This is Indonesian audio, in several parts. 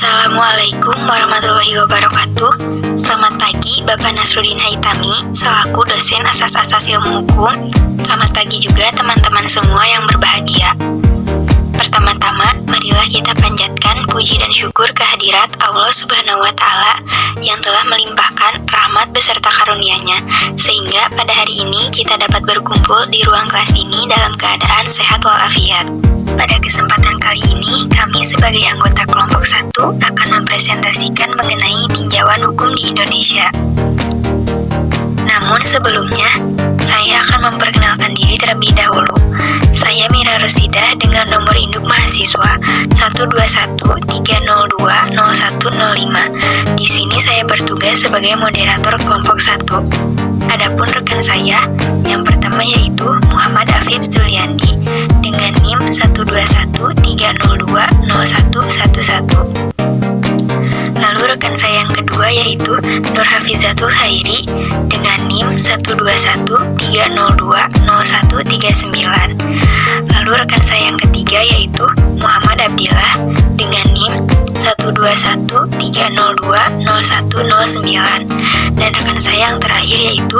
Assalamualaikum warahmatullahi wabarakatuh. Selamat pagi Bapak Nasruddin Haitami selaku dosen asas-asas ilmu hukum. Selamat pagi juga teman-teman semua yang berbahagia. Pertama-tama, marilah kita panjatkan puji dan syukur kehadirat Allah Subhanahu wa Ta'ala yang telah melimpahkan rahmat beserta karunia-Nya, sehingga pada hari ini kita dapat berkumpul di ruang kelas ini dalam keadaan sehat walafiat. Pada kesempatan kali ini, kami sebagai anggota kelompok 1 akan mempresentasikan mengenai tinjauan hukum di Indonesia. Namun sebelumnya, saya akan memperkenalkan diri terlebih dahulu. Saya Mira Rosidah dengan nomor induk mahasiswa 121-302-0105. Di sini saya bertugas sebagai moderator kelompok 1. Adapun rekan saya, yang pertama yaitu Muhammad Afif Zuliandi dengan NIM 121-302-0111. Lalu rekan saya yang kedua yaitu Nur Hafizatul Khairi dengan NIM 121-302-0139. Lalu rekan saya yang ketiga yaitu Muhammad Abdillah dengan NIM 121-302-0109. Dan rekan saya yang terakhir yaitu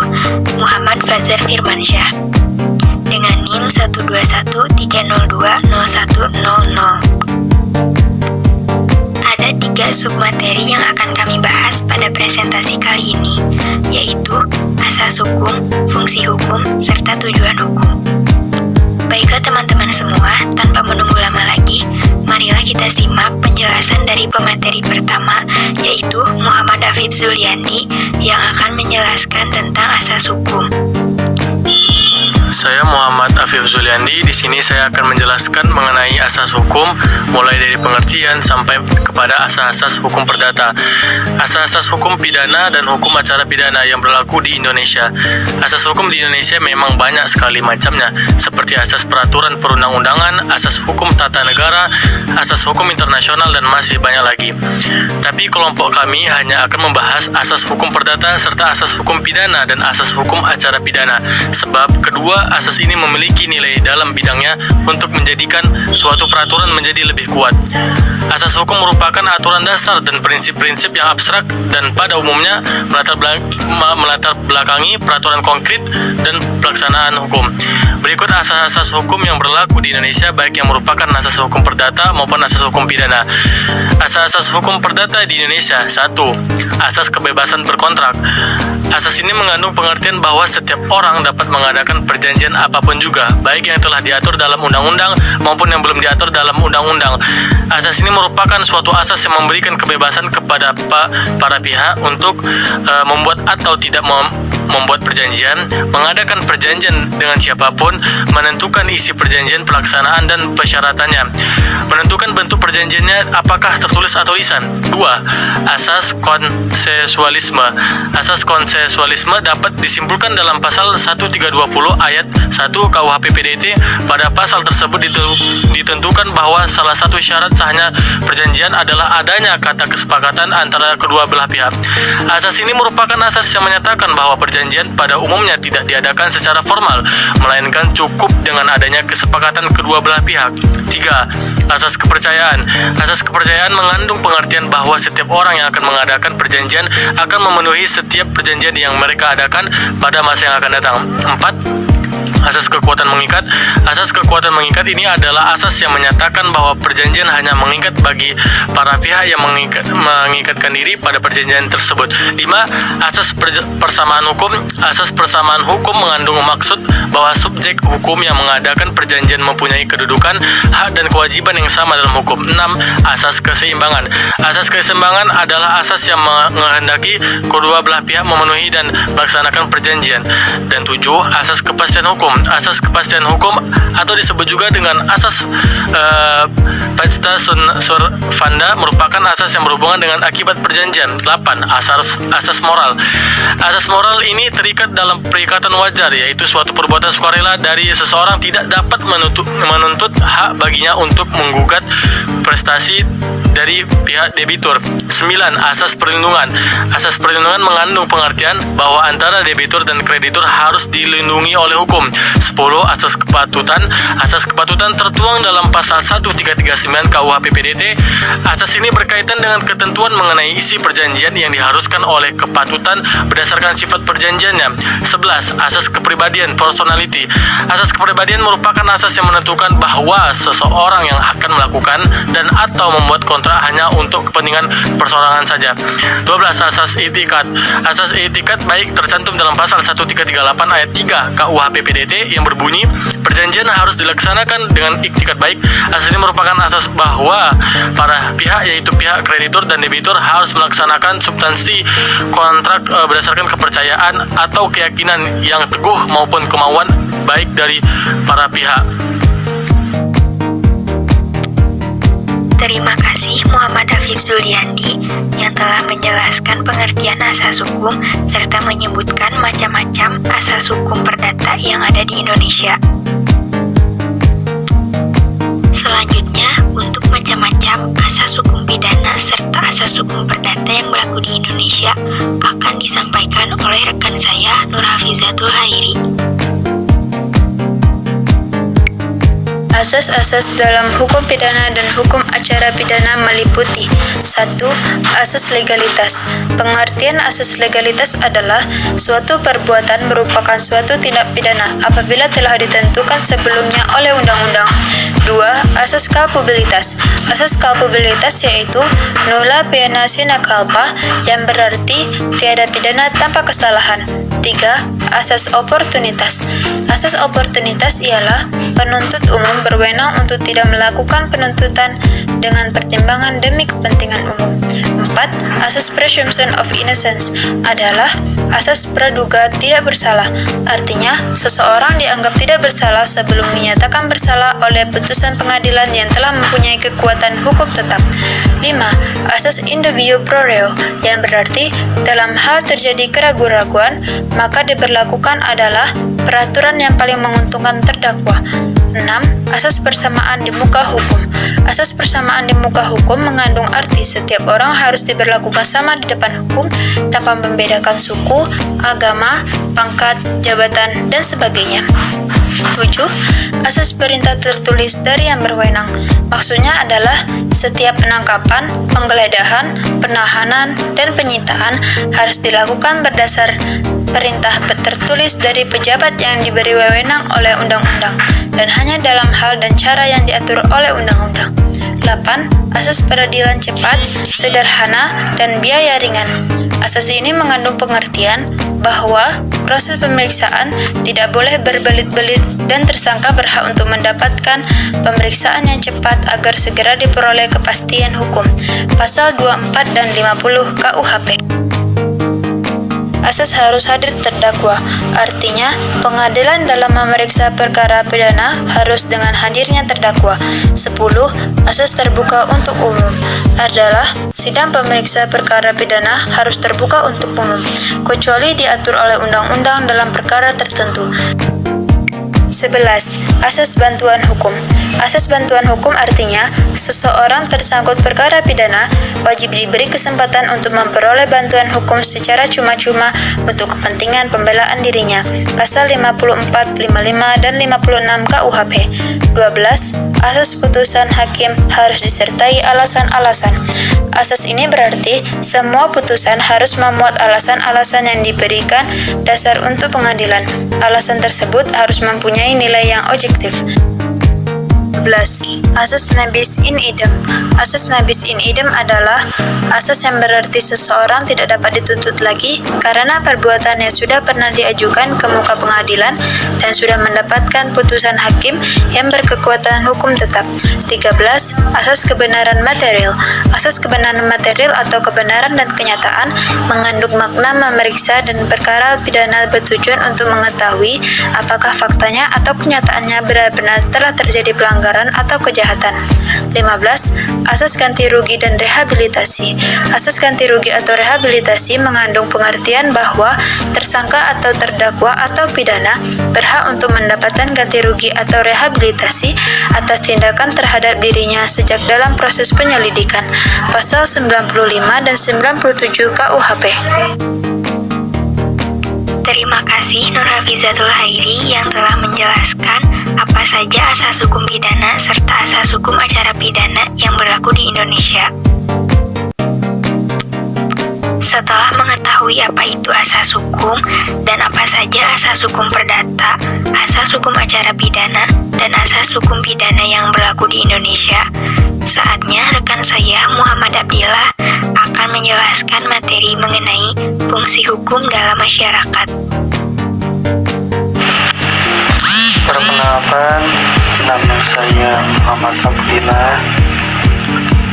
Muhammad Fajar Firmansyah dengan NIM 121-302-0100. Ada 3 submateri yang akan kami bahas pada presentasi kali ini, yaitu asas hukum, fungsi hukum, serta tujuan hukum. Baiklah teman-teman semua, tanpa menunggu lama lagi, marilah kita simak penjelasan dari pemateri pertama, yaitu Muhammad Afif Zuliandi yang akan menjelaskan tentang asas hukum. Saya Muhammad Afif Zuliandi. Di sini saya akan menjelaskan mengenai asas hukum, mulai dari pengertian sampai kepada asas-asas hukum perdata, asas-asas hukum pidana dan hukum acara pidana yang berlaku di Indonesia. Asas hukum di Indonesia memang banyak sekali macamnya, seperti asas peraturan perundang-undangan, asas hukum tata negara, asas hukum internasional, dan masih banyak lagi. Tapi kelompok kami hanya akan membahas asas hukum perdata serta asas hukum pidana dan asas hukum acara pidana, sebab kedua asas ini memiliki nilai dalam bidangnya untuk menjadikan suatu peraturan menjadi lebih kuat. Asas hukum merupakan aturan dasar dan prinsip-prinsip yang abstrak dan pada umumnya melatar belakangi peraturan konkret dan pelaksanaan hukum. Berikut asas-asas hukum yang berlaku di Indonesia, baik yang merupakan asas hukum perdata maupun asas hukum pidana. Asas-asas hukum perdata di Indonesia. 1. Asas kebebasan berkontrak. Asas ini mengandung pengertian bahwa setiap orang dapat mengadakan perjanjian apapun juga, baik yang telah diatur dalam undang-undang maupun yang belum diatur dalam undang-undang. Asas ini merupakan suatu asas yang memberikan kebebasan kepada para pihak untuk membuat atau tidak membuat perjanjian, mengadakan perjanjian dengan siapapun, menentukan isi perjanjian, pelaksanaan dan persyaratannya, menentukan bentuk perjanjiannya apakah tertulis atau lisan. 2. Asas konsensualisme. Asas konsensualisme dapat disimpulkan dalam pasal 1320 ayat 1 KUHP PDT. Pada pasal tersebut ditentukan bahwa salah satu syarat sahnya perjanjian adalah adanya kata kesepakatan antara kedua belah pihak. Asas ini merupakan asas yang menyatakan bahwa perjanjian pada umumnya tidak diadakan secara formal, melainkan cukup dengan adanya kesepakatan kedua belah pihak. 3. Asas kepercayaan. Asas kepercayaan mengandung pengertian bahwa setiap orang yang akan mengadakan perjanjian akan memenuhi setiap perjanjian yang mereka adakan pada masa yang akan datang. 4. Asas kekuatan mengikat. Asas kekuatan mengikat ini adalah asas yang menyatakan bahwa perjanjian hanya mengikat bagi para pihak yang mengikatkan diri pada perjanjian tersebut. 5. Asas persamaan hukum. Asas persamaan hukum mengandung maksud bahwa subjek hukum yang mengadakan perjanjian mempunyai kedudukan, hak dan kewajiban yang sama dalam hukum. 6. Asas keseimbangan. Asas keseimbangan adalah asas yang menghendaki kedua belah pihak memenuhi dan melaksanakan perjanjian. Dan 7. Asas kepastian hukum. Asas kepastian hukum atau disebut juga dengan asas pacta servanda merupakan asas yang berhubungan dengan akibat perjanjian. 8. Asas moral. Asas moral ini terikat dalam perikatan wajar, yaitu suatu perbuatan sukarela dari seseorang tidak dapat menuntut hak baginya untuk menggugat prestasi dari pihak debitur. 9. Asas perlindungan. Asas perlindungan mengandung pengertian bahwa antara debitur dan kreditur harus dilindungi oleh hukum. 10. Asas kepatutan. Asas kepatutan tertuang dalam pasal 1339 KUHP PDT. Asas ini berkaitan dengan ketentuan mengenai isi perjanjian yang diharuskan oleh kepatutan berdasarkan sifat perjanjiannya. 11. Asas kepribadian, personality. Asas kepribadian merupakan asas yang menentukan bahwa seseorang yang akan melakukan dan atau membuat kontrak hanya untuk kepentingan perseorangan saja. 12. Asas etikat. Asas etikat baik tercantum dalam pasal 1338 ayat 3 KUHP PDT yang berbunyi perjanjian harus dilaksanakan dengan iktikat baik. Asas ini merupakan asas bahwa para pihak, yaitu pihak kreditur dan debitur, harus melaksanakan substansi kontrak berdasarkan kepercayaan atau keyakinan yang teguh maupun kemauan baik dari para pihak. Terima kasih Muhammad Hafif Zuliandi yang telah menjelaskan pengertian asas hukum serta menyebutkan macam-macam asas hukum perdata yang ada di Indonesia. Selanjutnya, untuk macam-macam asas hukum pidana serta asas hukum perdata yang berlaku di Indonesia akan disampaikan oleh rekan saya Nur Hafizatul Hairi. Asas-asas dalam hukum pidana dan hukum acara pidana meliputi 1. Asas legalitas. Pengertian asas legalitas adalah suatu perbuatan merupakan suatu tindak pidana apabila telah ditentukan sebelumnya oleh undang-undang. 2. Asas culpabilitas. Asas culpabilitas yaitu nulla pena sine culpa, yang berarti tiada pidana tanpa kesalahan. 3. Asas oportunitas. Asas oportunitas ialah penuntut umum berwenang untuk tidak melakukan penuntutan dengan pertimbangan demi kepentingan umum. 4. Asas presumption of innocence adalah asas praduga tidak bersalah. Artinya, seseorang dianggap tidak bersalah sebelum dinyatakan bersalah oleh putusan pengadilan yang telah mempunyai kekuatan hukum tetap. 5. Asas in dubio pro reo, yang berarti dalam hal terjadi keraguan-raguan, maka diberlakukan adalah peraturan yang paling menguntungkan terdakwa. 6. Asas persamaan di muka hukum. Asas persamaan di muka hukum mengandung arti setiap orang harus diberlakukan sama di depan hukum tanpa membedakan suku, agama, pangkat, jabatan, dan sebagainya. 7. Asas perintah tertulis dari yang berwenang. Maksudnya adalah setiap penangkapan, penggeledahan, penahanan, dan penyitaan harus dilakukan berdasar perintah tertulis dari pejabat yang diberi wewenang oleh undang-undang dan hanya dalam hal dan cara yang diatur oleh undang-undang. 8. Asas peradilan cepat, sederhana, dan biaya ringan. Asas ini mengandung pengertian bahwa proses pemeriksaan tidak boleh berbelit-belit dan tersangka berhak untuk mendapatkan pemeriksaan yang cepat agar segera diperoleh kepastian hukum. Pasal 24 dan 50 KUHP. Asas harus hadir terdakwa, artinya pengadilan dalam memeriksa perkara pidana harus dengan hadirnya terdakwa. 10. Asas terbuka untuk umum adalah sidang pemeriksa perkara pidana harus terbuka untuk umum, kecuali diatur oleh undang-undang dalam perkara tertentu. 11. Asas bantuan hukum. Asas bantuan hukum artinya seseorang tersangkut perkara pidana wajib diberi kesempatan untuk memperoleh bantuan hukum secara cuma-cuma untuk kepentingan pembelaan dirinya. Pasal 54, 55, dan 56 KUHP. 12. Asas putusan hakim harus disertai alasan-alasan. Asas ini berarti semua putusan harus memuat alasan-alasan yang diberikan dasar untuk pengadilan. Alasan tersebut harus mempunyai nilai yang objektif. 11. Asas nabis in idem. Asas nabis in idem adalah asas yang berarti seseorang tidak dapat dituntut lagi karena perbuatannya sudah pernah diajukan ke muka pengadilan dan sudah mendapatkan putusan hakim yang berkekuatan hukum tetap. 13. Asas kebenaran material. Asas kebenaran material atau kebenaran dan kenyataan mengandung makna memeriksa dan perkara pidana bertujuan untuk mengetahui apakah faktanya atau kenyataannya benar-benar telah terjadi pelanggaran atau kejahatan. 15. Asas ganti rugi dan rehabilitasi. Asas ganti rugi atau rehabilitasi mengandung pengertian bahwa tersangka atau terdakwa atau pidana berhak untuk mendapatkan ganti rugi atau rehabilitasi atas tindakan terhadap dirinya sejak dalam proses penyelidikan. Pasal 95 dan 97 KUHP. Terima kasih Nur Hafizatul Hairi yang telah menjelaskan apa saja asas hukum pidana serta asas hukum acara pidana yang berlaku di Indonesia. Setelah mengetahui apa itu asas hukum dan apa saja asas hukum perdata, asas hukum acara pidana, dan asas hukum pidana yang berlaku di Indonesia, saatnya rekan saya Muhammad Abdillah akan menjelaskan materi mengenai fungsi hukum dalam masyarakat. Perkenalkan, nama saya Muhammad Abdillah.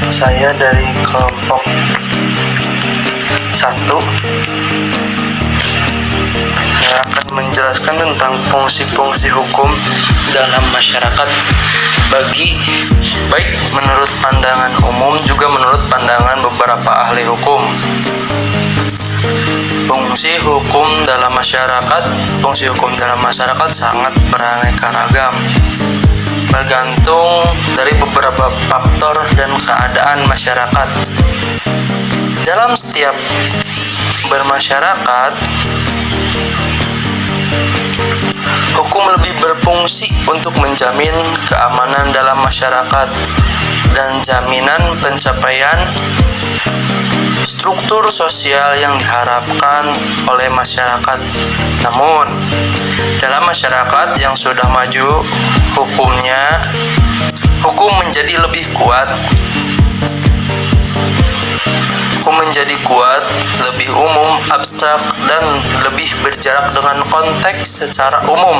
Saya dari kelompok 1. Saya akan menjelaskan tentang fungsi-fungsi hukum dalam masyarakat baik menurut pandangan umum juga menurut pandangan beberapa ahli hukum. Fungsi hukum dalam masyarakat sangat beraneka ragam, bergantung dari beberapa faktor dan keadaan masyarakat. Dalam setiap bermasyarakat, hukum lebih berfungsi untuk menjamin keamanan dalam masyarakat dan jaminan pencapaian struktur sosial yang diharapkan oleh masyarakat. Namun, dalam masyarakat yang sudah maju, hukum menjadi lebih kuat. Hukum menjadi kuat, lebih umum, abstrak, dan lebih berjarak dengan konteks secara umum.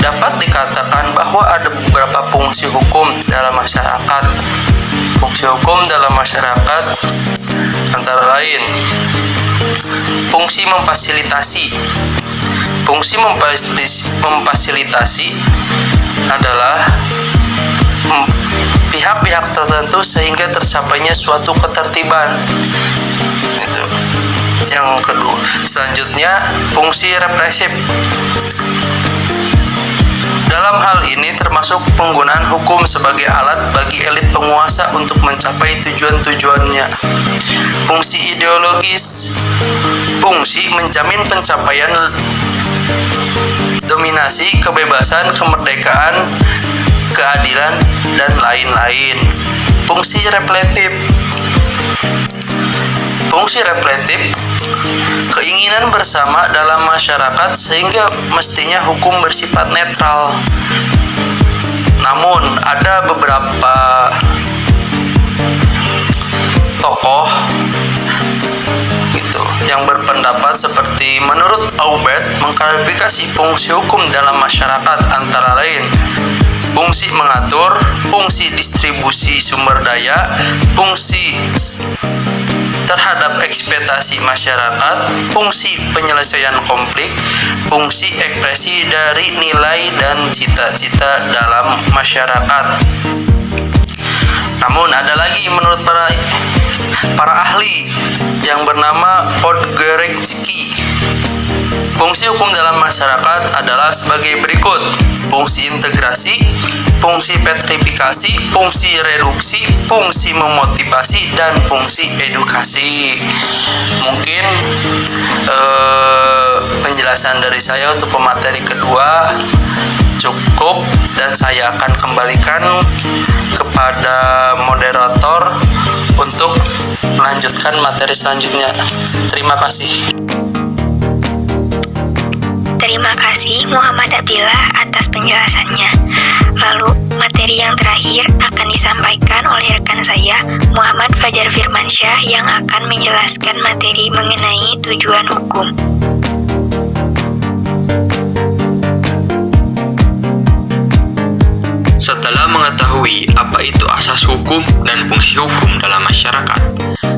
Dapat dikatakan bahwa ada beberapa fungsi hukum dalam masyarakat. Fungsi hukum dalam masyarakat antara lain fungsi memfasilitasi. Fungsi memfasilitasi adalah pihak-pihak tertentu sehingga tercapainya suatu ketertiban. Itu. Yang kedua, selanjutnya fungsi represif. Dalam hal ini termasuk penggunaan hukum sebagai alat bagi elit penguasa untuk mencapai tujuan-tujuannya. Fungsi ideologis. Fungsi menjamin pencapaian dominasi, kebebasan, kemerdekaan, keadilan, dan lain-lain. Fungsi reflektif. Fungsi reflektif, keinginan bersama dalam masyarakat sehingga mestinya hukum bersifat netral. Namun, ada beberapa tokoh yang berpendapat seperti menurut Aubert mengklarifikasi fungsi hukum dalam masyarakat antara lain fungsi mengatur, fungsi distribusi sumber daya, fungsi terhadap ekspektasi masyarakat, fungsi penyelesaian konflik, fungsi ekspresi dari nilai dan cita-cita dalam masyarakat. Namun ada lagi menurut para ahli yang bernama Podgoretsky. Fungsi hukum dalam masyarakat adalah sebagai berikut: fungsi integrasi, fungsi petrifikasi, fungsi reduksi, fungsi memotivasi, dan fungsi edukasi. Mungkin penjelasan dari saya untuk pemateri kedua cukup, dan saya akan kembalikan kepada moderator untuk melanjutkan materi selanjutnya. Terima kasih. Terima kasih Muhammad Abdillah atas penjelasannya. Lalu, materi yang terakhir akan disampaikan oleh rekan saya, Muhammad Fajar Firmansyah, yang akan menjelaskan materi mengenai tujuan hukum. Setelah mengetahui apa itu asas hukum dan fungsi hukum dalam masyarakat,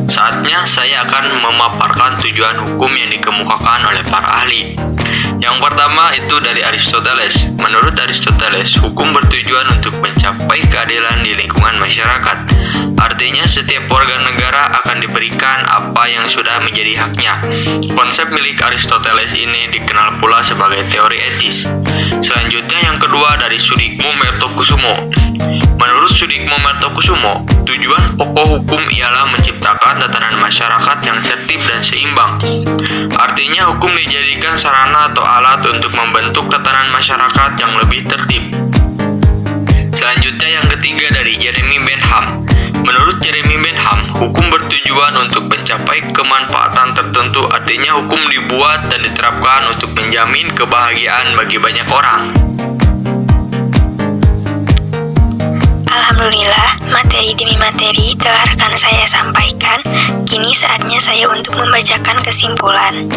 saatnya saya akan memaparkan tujuan hukum yang dikemukakan oleh para ahli. Yang pertama itu dari Aristoteles. Menurut Aristoteles, hukum bertujuan untuk mencapai keadilan di lingkungan masyarakat. Artinya setiap warga negara akan diberikan apa yang sudah menjadi haknya. Konsep milik Aristoteles ini dikenal pula sebagai teori etis. Selanjutnya yang kedua dari Sudikmo Mertokusumo. Menurut Sudikmo Mertokusumo, tujuan pokok hukum ialah menciptakan tatanan masyarakat yang tertib dan seimbang. Artinya hukum dijadikan sarana atau alat untuk membentuk tatanan masyarakat yang lebih tertib. Selanjutnya yang ketiga dari Jeremy Bentham. Menurut Jeremy Bentham, hukum bertujuan untuk mencapai kemanfaatan tertentu, artinya hukum dibuat dan diterapkan untuk menjamin kebahagiaan bagi banyak orang. Alhamdulillah, materi demi materi telah rekan saya sampaikan. Kini saatnya saya untuk membacakan kesimpulan.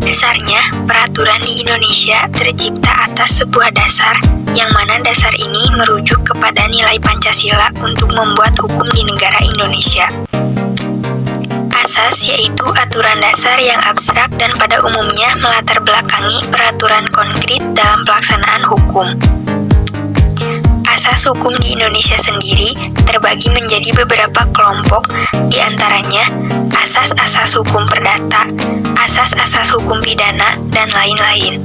Dasarnya, peraturan di Indonesia tercipta atas sebuah dasar, yang mana dasar ini merujuk kepada nilai Pancasila untuk membuat hukum di negara Indonesia. Asas yaitu aturan dasar yang abstrak dan pada umumnya melatar belakangi peraturan konkret dalam pelaksanaan hukum. Asas hukum di Indonesia sendiri terbagi menjadi beberapa kelompok, di antaranya asas-asas hukum perdata, asas-asas hukum pidana, dan lain-lain.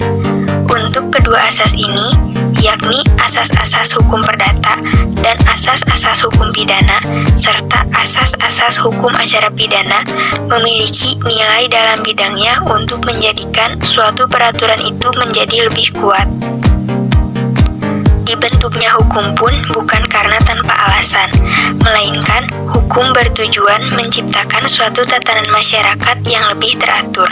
Untuk kedua asas ini, yakni asas-asas hukum perdata dan asas-asas hukum pidana, serta asas-asas hukum acara pidana, memiliki nilai dalam bidangnya untuk menjadikan suatu peraturan itu menjadi lebih kuat. Dibentuknya hukum pun bukan karena tanpa alasan, melainkan hukum bertujuan menciptakan suatu tatanan masyarakat yang lebih teratur.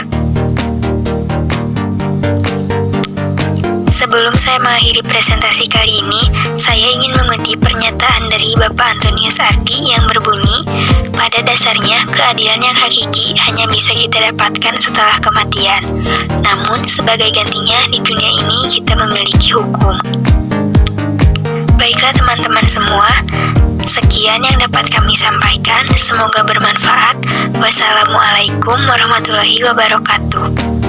Sebelum saya mengakhiri presentasi kali ini, saya ingin mengutip pernyataan dari Bapak Antonius Ardi yang berbunyi, pada dasarnya keadilan yang hakiki hanya bisa kita dapatkan setelah kematian. Namun sebagai gantinya di dunia ini kita memiliki hukum. Baiklah teman-teman semua, sekian yang dapat kami sampaikan, semoga bermanfaat. Wassalamualaikum warahmatullahi wabarakatuh.